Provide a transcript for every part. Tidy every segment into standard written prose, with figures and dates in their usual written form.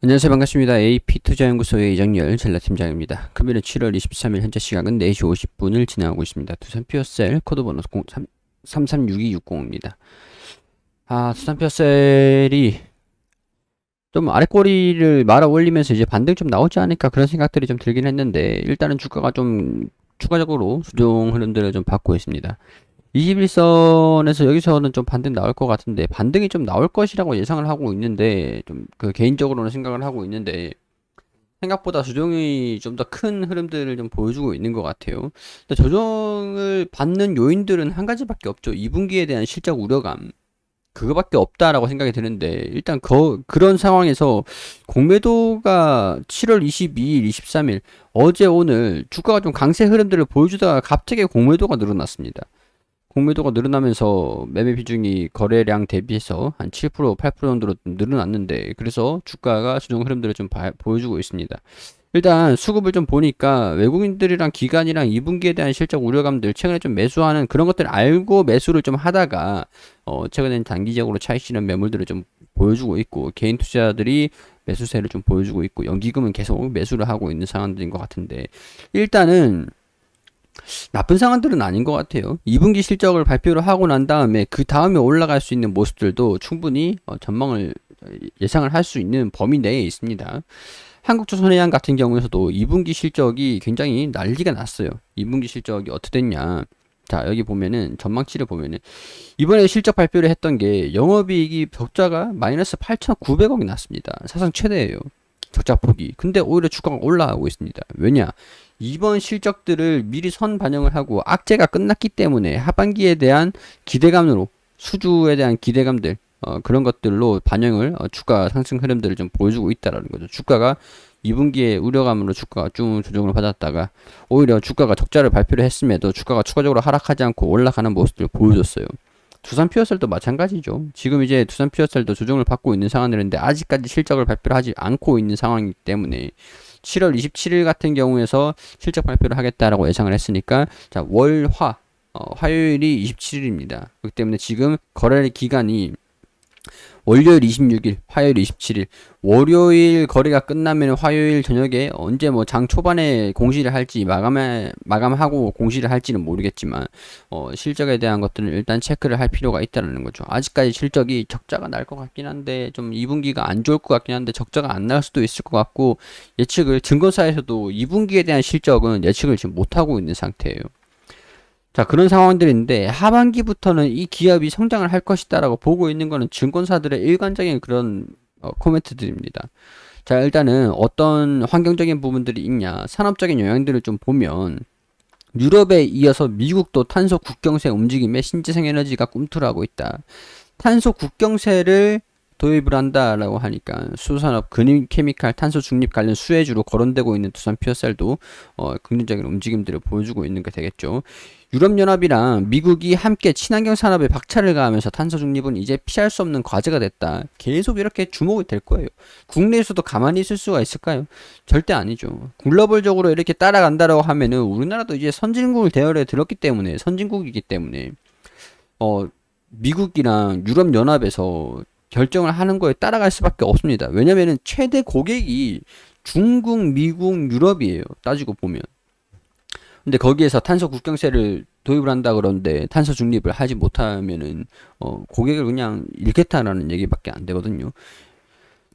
안녕하세요. 반갑습니다. AP투자연구소의 이정열 전략팀장입니다. 금일은 7월 23일 현재 시각은 4시 50분을 지나고 있습니다. 두산피어셀 코드번호 336260입니다. 두산피어셀이 좀 아랫꼬리를 말아 올리면서 이제 반등 좀 나오지 않을까 그런 생각들이 좀 들긴 했는데 일단은 주가가 좀 추가적으로 수종 흐름들을 좀 받고 있습니다. 21선에서 여기서는 좀 반등 나올 것 같은데 반등이 좀 나올 것이라고 예상을 하고 있는데 좀 그 개인적으로는 생각을 하고 있는데 생각보다 조정이 좀 더 큰 흐름들을 좀 보여주고 있는 것 같아요. 근데 조정을 받는 요인들은 한 가지밖에 없죠. 2분기에 대한 실적 우려감. 그거밖에 없다라고 생각이 드는데 일단 그런 상황에서 공매도가 7월 22일, 23일 어제 오늘 주가가 좀 강세 흐름들을 보여주다가 갑자기 공매도가 늘어났습니다. 공매도가 늘어나면서 매매 비중이 거래량 대비해서 한 7%, 8% 정도로 늘어났는데 그래서 주가가 수정 흐름들을 좀 보여주고 있습니다. 일단 수급을 좀 보니까 외국인들이랑 기관이랑 2분기에 대한 실적 우려감들 최근에 좀 매수하는 그런 것들 알고 매수를 좀 하다가 최근엔 단기적으로 차익 실현 매물들을 좀 보여주고 있고 개인 투자자들이 매수세를 좀 보여주고 있고 연기금은 계속 매수를 하고 있는 상황들인 것 같은데 일단은 나쁜 상황들은 아닌 것 같아요. 2분기 실적을 발표를 하고 난 다음에 그 다음에 올라갈 수 있는 모습들도 충분히 전망을 예상을 할 수 있는 범위 내에 있습니다. 한국조선해양 같은 경우에서도 2분기 실적이 굉장히 난리가 났어요. 2분기 실적이 어떻게 됐냐. 자, 여기 보면은 전망치를 보면은 이번에 실적 발표를 했던 게 영업이익이 적자가 마이너스 8,900억이 났습니다. 사상 최대예요. 적자 폭이. 근데 오히려 주가가 올라가고 있습니다. 왜냐? 이번 실적들을 미리 선 반영을 하고 악재가 끝났기 때문에 하반기에 대한 기대감으로 수주에 대한 기대감들 그런 것들로 반영을 주가 상승 흐름들을 좀 보여주고 있다라는 거죠. 주가가 2분기에 우려감으로 주가가 쭉 조정을 받았다가 오히려 주가가 적자를 발표를 했음에도 주가가 추가적으로 하락하지 않고 올라가는 모습들을 보여줬어요. 두산 피어셀도 마찬가지죠. 지금 이제 두산 피어셀도 조정을 받고 있는 상황들인데 아직까지 실적을 발표를 하지 않고 있는 상황이기 때문에 7월 27일 같은 경우에서 실적 발표를 하겠다라고 예상을 했으니까 자, 화요일이 27일입니다. 그렇기 때문에 지금 거래 기간이 월요일 26일, 화요일 27일, 월요일 거래가 끝나면 화요일 저녁에 언제 뭐 장 초반에 공시를 할지 마감하고 공시를 할지는 모르겠지만 실적에 대한 것들은 일단 체크를 할 필요가 있다는 거죠. 아직까지 실적이 적자가 날 것 같긴 한데 좀 2분기가 안 좋을 것 같긴 한데 적자가 안 날 수도 있을 것 같고 예측을 증권사에서도 2분기에 대한 실적은 예측을 지금 못 하고 있는 상태예요. 자, 그런 상황들인데 하반기부터는 이 기업이 성장을 할 것이다라고 보고 있는 거는 증권사들의 일관적인 그런 코멘트들입니다. 자, 일단은 어떤 환경적인 부분들이 있냐, 산업적인 영향들을 좀 보면 유럽에 이어서 미국도 탄소 국경세 움직임에 신재생 에너지가 꿈틀하고 있다. 탄소 국경세를 도입을 한다라고 하니까 수산업, 근임 케미칼, 탄소 중립 관련 수혜주로 거론되고 있는 두산 피어셀도 긍정적인 움직임들을 보여주고 있는 게 되겠죠. 유럽연합이랑 미국이 함께 친환경 산업에 박차를 가하면서 탄소 중립은 이제 피할 수 없는 과제가 됐다. 계속 이렇게 주목이 될 거예요. 국내에서도 가만히 있을 수가 있을까요? 절대 아니죠. 글로벌적으로 이렇게 따라간다라고 하면은 우리나라도 이제 선진국을 대열에 들었기 때문에 선진국이기 때문에 미국이랑 유럽연합에서 결정을 하는 거에 따라갈 수밖에 없습니다. 왜냐면은 최대 고객이 중국, 미국, 유럽이에요. 따지고 보면. 근데 거기에서 탄소 국경세를 도입을 한다 그러는데 탄소 중립을 하지 못하면은 고객을 그냥 잃겠다라는 얘기밖에 안 되거든요.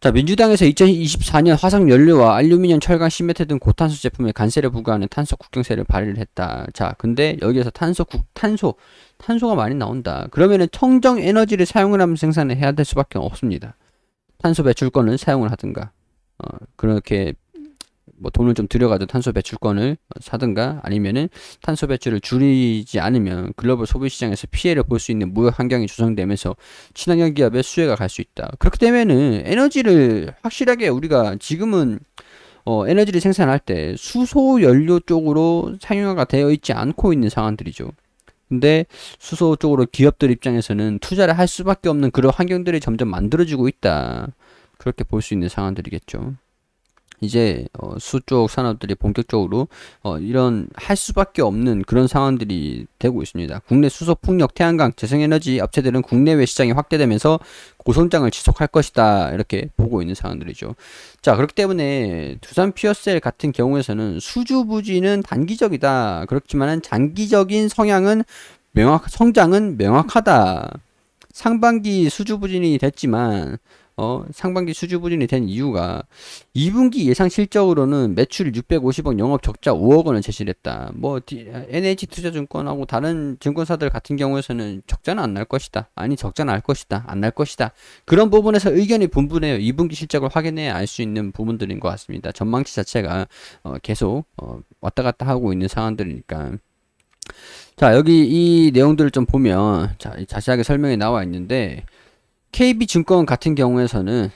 자, 민주당에서 2024년 화석 연료와 알루미늄, 철강, 시멘트 등 고탄소 제품에 관세를 부과하는 탄소 국경세를 발의를 했다. 자, 근데 여기에서 탄소가 많이 나온다. 그러면은 청정 에너지를 사용을 하면 생산을 해야 될 수밖에 없습니다. 탄소 배출권을 사용을 하든가, 그렇게 뭐 돈을 좀 들여가지고 탄소 배출권을 사든가 아니면은 탄소 배출을 줄이지 않으면 글로벌 소비 시장에서 피해를 볼 수 있는 무역 환경이 조성되면서 친환경 기업의 수혜가 갈 수 있다. 그렇게 되면은 에너지를 확실하게 우리가 지금은 에너지를 생산할 때 수소 연료 쪽으로 상용화가 되어 있지 않고 있는 상황들이죠. 근데 수소 쪽으로 기업들 입장에서는 투자를 할 수밖에 없는 그런 환경들이 점점 만들어지고 있다. 그렇게 볼 수 있는 상황들이겠죠. 이제 수 쪽 산업들이 본격적으로 이런 할 수밖에 없는 그런 상황들이 되고 있습니다. 국내 수소, 풍력, 태양광, 재생에너지 업체들은 국내외 시장이 확대되면서 고성장을 지속할 것이다 이렇게 보고 있는 상황들이죠. 자, 그렇기 때문에 두산 퓨어셀 같은 경우에서는 수주 부진은 단기적이다. 그렇지만은 장기적인 성장은 명확하다. 상반기 수주 부진이 됐지만 상반기 수주 부진이 된 이유가 2분기 예상 실적으로는 매출 650억, 영업 적자 5억 원을 제시를 했다. 뭐 NH투자증권하고 다른 증권사들 같은 경우에서는 적자는 안 날 것이다. 아니 적자 날 것이다. 안 날 것이다. 그런 부분에서 의견이 분분해요. 2분기 실적을 확인해야 알 수 있는 부분들인 것 같습니다. 전망치 자체가 계속 왔다 갔다 하고 있는 상황들이니까. 자, 여기 이 내용들을 좀 보면 자, 자세하게 설명이 나와 있는데 KB증권 같은 경우에서는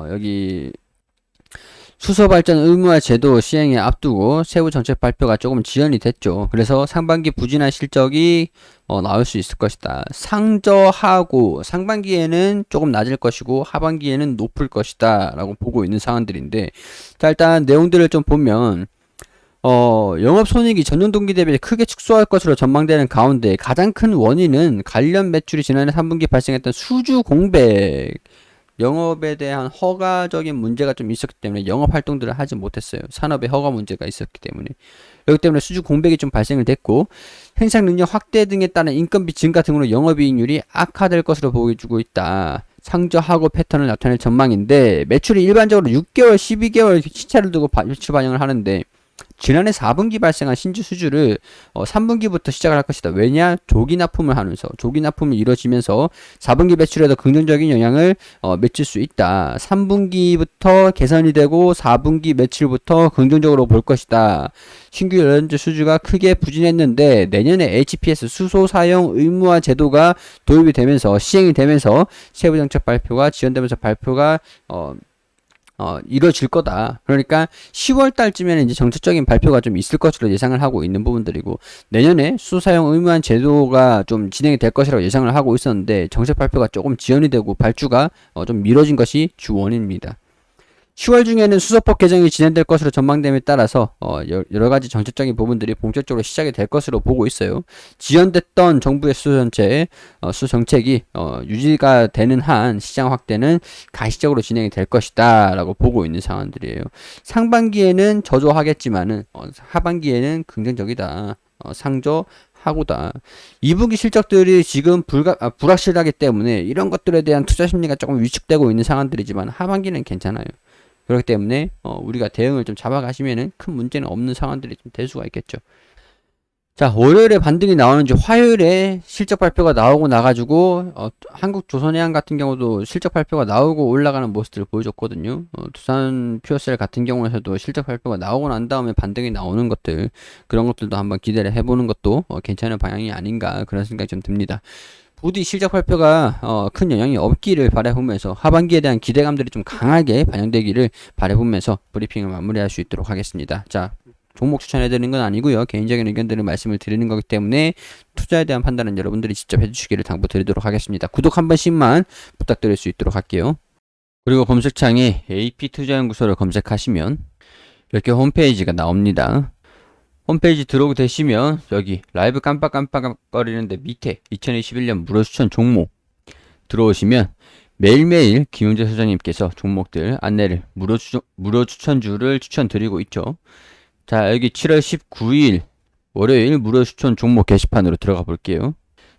여기 수소발전 의무화 제도 시행에 앞두고 세부 정책 발표가 조금 지연이 됐죠. 그래서 상반기 부진한 실적이 나올 수 있을 것이다. 상저하고 상반기에는 조금 낮을 것이고 하반기에는 높을 것이다 라고 보고 있는 상황들인데, 자, 일단 내용들을 좀 보면 영업손익이 전년 동기 대비 크게 축소할 것으로 전망되는 가운데 가장 큰 원인은 관련 매출이 지난해 3분기 발생했던 수주 공백, 영업에 대한 허가적인 문제가 좀 있었기 때문에 영업 활동들을 하지 못했어요. 산업의 허가 문제가 있었기 때문에. 그렇기 때문에 수주 공백이 좀 발생을 됐고, 생산 능력 확대 등에 따른 인건비 증가 등으로 영업이익률이 악화될 것으로 보여주고 있다. 상저하고 패턴을 나타낼 전망인데, 매출이 일반적으로 6개월, 12개월 시차를 두고 매출 반영을 하는데, 지난해 4분기 발생한 신주 수주를 3분기부터 시작을 할 것이다. 왜냐? 조기 납품을 하면서 조기 납품이 이루어지면서 4분기 매출에도 긍정적인 영향을 미칠 수 있다. 3분기부터 개선이 되고 4분기 매출부터 긍정적으로 볼 것이다. 신규 연료제 수주가 크게 부진했는데 내년에 HPS 수소 사용 의무화 제도가 도입이 되면서 시행이 되면서 세부 정책 발표가 지연되면서 발표가 이루어질 거다. 그러니까 10월 달쯤에는 이제 정책적인 발표가 좀 있을 것으로 예상을 하고 있는 부분들이고, 내년에 수소 사용 의무화 제도가 좀 진행이 될 것이라고 예상을 하고 있었는데 정책 발표가 조금 지연이 되고 발주가 좀 미뤄진 것이 주 원인입니다. 10월 중에는 수소법 개정이 진행될 것으로 전망됨에 따라서 여러 가지 정책적인 부분들이 본격적으로 시작이 될 것으로 보고 있어요. 지연됐던 정부의 수소 정책이 유지가 되는 한 시장 확대는 가시적으로 진행이 될 것이다라고 보고 있는 상황들이에요. 상반기에는 저조하겠지만은 하반기에는 긍정적이다. 상저하고다. 2분기 실적들이 지금 불확실하기 때문에 이런 것들에 대한 투자 심리가 조금 위축되고 있는 상황들이지만 하반기는 괜찮아요. 그렇기 때문에 우리가 대응을 좀 잡아가시면은 큰 문제는 없는 상황들이 좀 될 수가 있겠죠. 자, 월요일에 반등이 나오는지 화요일에 실적 발표가 나오고 나가지고 한국조선해양 같은 경우도 실적 발표가 나오고 올라가는 모습들을 보여줬거든요. 두산 퓨어셀 같은 경우에서도 실적 발표가 나오고 난 다음에 반등이 나오는 것들, 그런 것들도 한번 기대를 해보는 것도 괜찮은 방향이 아닌가 그런 생각이 좀 듭니다. 부디 실적 발표가 큰 영향이 없기를 바라보면서 하반기에 대한 기대감들이 좀 강하게 반영되기를 바라보면서 브리핑을 마무리할 수 있도록 하겠습니다. 자, 종목 추천해드리는 건 아니고요. 개인적인 의견들을 말씀을 드리는 거기 때문에 투자에 대한 판단은 여러분들이 직접 해주시기를 당부드리도록 하겠습니다. 구독 한 번씩만 부탁드릴 수 있도록 할게요. 그리고 검색창에 AP투자연구소를 검색하시면 이렇게 홈페이지가 나옵니다. 홈페이지 들어오게 되시면 여기 라이브 깜빡깜빡거리는데 밑에 2021년 무료 추천 종목 들어오시면 매일매일 김용재 소장님께서 종목들 안내를 무료 추천주를 추천드리고 있죠. 자, 여기 7월 19일 월요일 무료 추천 종목 게시판으로 들어가 볼게요.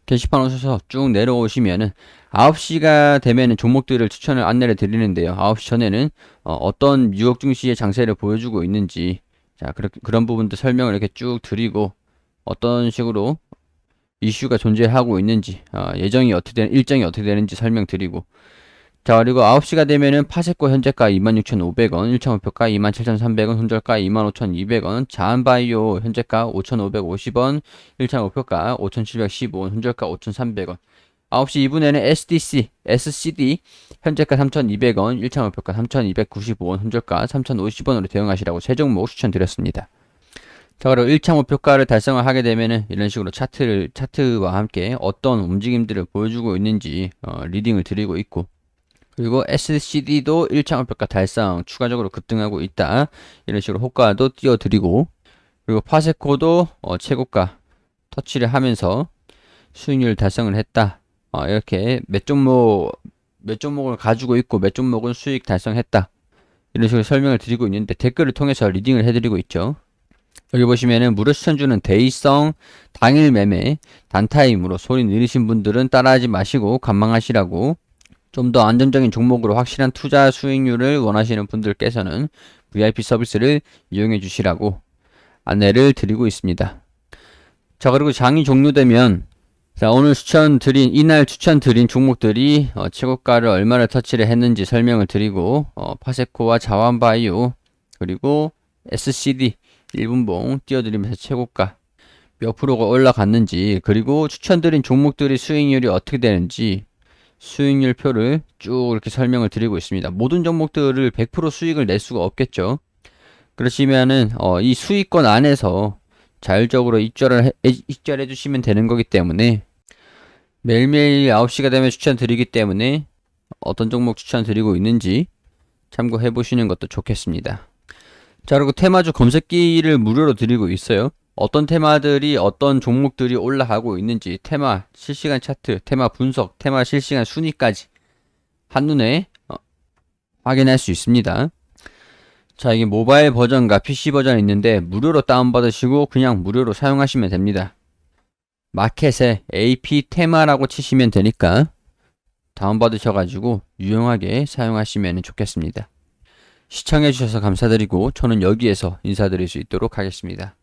게시판 오셔서 쭉 내려오시면은 9시가 되면은 종목들을 추천을 안내를 드리는데요. 9시 전에는 어떤 뉴욕 증시의 장세를 보여주고 있는지, 자, 그런 부분도 설명을 이렇게 쭉 드리고 어떤 식으로 이슈가 존재하고 있는지, 일정이 어떻게 되는지 설명드리고, 자, 그리고 9시가 되면은 파세코 현재가 26,500원, 1차 목표가 27,300원, 손절가 25,200원, 자한바이오 현재가 5,550원, 1차 목표가 5,715원, 손절가 5,300원. 9시 2분에는 SCD 현재가 3,200원, 1차 목표가 3,295원, 손절가 3,050원으로 대응하시라고 세 종목 추천드렸습니다. 자, 그리고 1차 목표가를 달성을 하게 되면은 이런 식으로 차트와 함께 어떤 움직임들을 보여주고 있는지 리딩을 드리고 있고, 그리고 SCD도 1차 목표가 달성, 추가적으로 급등하고 있다. 이런 식으로 호가도 띄워드리고, 그리고 파세코도 최고가 터치를 하면서 수익률 달성을 했다. 이렇게 몇 종목을 가지고 있고 몇 종목은 수익 달성했다. 이런 식으로 설명을 드리고 있는데 댓글을 통해서 리딩을 해드리고 있죠. 여기 보시면은 무료 추천주는 대의성, 당일 매매, 단타임으로 소리 느리신 분들은 따라하지 마시고 관망하시라고, 좀 더 안정적인 종목으로 확실한 투자 수익률을 원하시는 분들께서는 VIP 서비스를 이용해 주시라고 안내를 드리고 있습니다. 자, 그리고 장이 종료되면 자, 오늘 이날 추천드린 종목들이 최고가를 얼마를 터치를 했는지 설명을 드리고, 파세코와 자원바이오, 그리고 SCD 1분봉 띄워드리면서 최고가 몇 프로가 올라갔는지, 그리고 추천드린 종목들이 수익률이 어떻게 되는지 수익률 표를 쭉 이렇게 설명을 드리고 있습니다. 모든 종목들을 100% 수익을 낼 수가 없겠죠. 그러시면은 이 수익권 안에서 자율적으로 입절해 주시면 되는 거기 때문에 매일매일 9시가 되면 추천드리기 때문에 어떤 종목 추천드리고 있는지 참고해 보시는 것도 좋겠습니다. 자, 그리고 테마주 검색기를 무료로 드리고 있어요. 어떤 테마들이 어떤 종목들이 올라가고 있는지 테마 실시간 차트, 테마 분석, 테마 실시간 순위까지 한눈에 확인할 수 있습니다. 자, 이게 모바일 버전과 PC 버전이 있는데 무료로 다운받으시고 그냥 무료로 사용하시면 됩니다. 마켓에 AP 테마라고 치시면 되니까 다운받으셔가지고 유용하게 사용하시면 좋겠습니다. 시청해주셔서 감사드리고 저는 여기에서 인사드릴 수 있도록 하겠습니다.